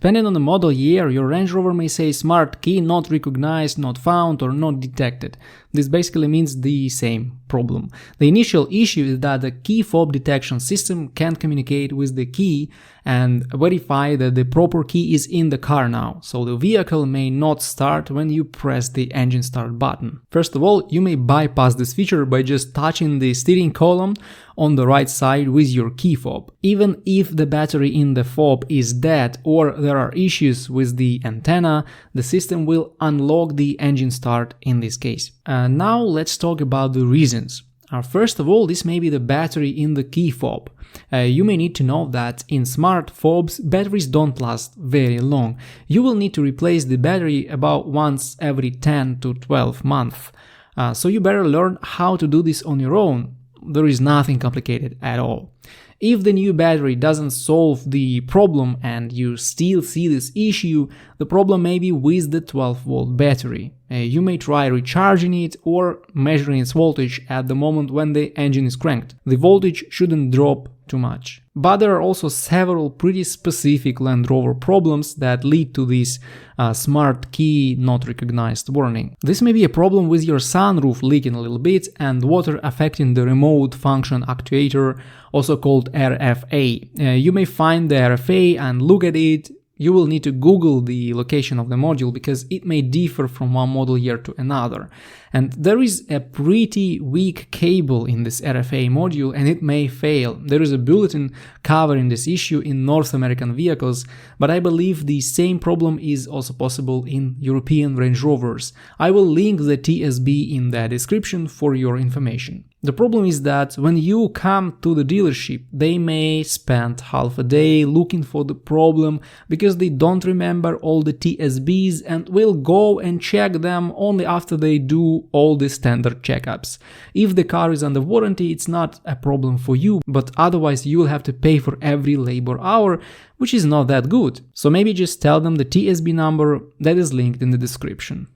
Depending on the model year, your Range Rover may say smart key not recognized, not found, or not detected. This basically means the same problem. The initial issue is that the key fob detection system can't communicate with the key and verify that the proper key is in the car now, so the vehicle may not start when you press the engine start button. First of all, you may bypass this feature by just touching the steering column on the right side with your key fob. Even if the battery in the fob is dead or there are issues with the antenna, the system will unlock the engine start in this case. Now let's talk about the reasons. First of all, this may be the battery in the key fob. You may need to know that in smart fobs, batteries don't last very long. You will need to replace the battery about once every 10 to 12 months. So you better learn how to do this on your own. There is nothing complicated at all. If the new battery doesn't solve the problem and you still see this issue, the problem may be with the 12-volt battery. You may try recharging it or measuring its voltage at the moment when the engine is cranked. The voltage shouldn't drop too much. But there are also several pretty specific Land Rover problems that lead to this smart key not recognized warning. This may be a problem with your sunroof leaking a little bit and water affecting the remote function actuator, also called RFA. You may find the RFA and look at it. You will need to Google the location of the module because it may differ from one model year to another. And there is a pretty weak cable in this RFA module and it may fail. There is a bulletin covering this issue in North American vehicles, but I believe the same problem is also possible in European Range Rovers. I will link the TSB in the description for your information. The problem is that when you come to the dealership, they may spend half a day looking for the problem because they don't remember all the TSBs and will go and check them only after they do all the standard checkups. If the car is under warranty, it's not a problem for you, but otherwise you will have to pay for every labor hour, which is not that good. So maybe just tell them the TSB number that is linked in the description.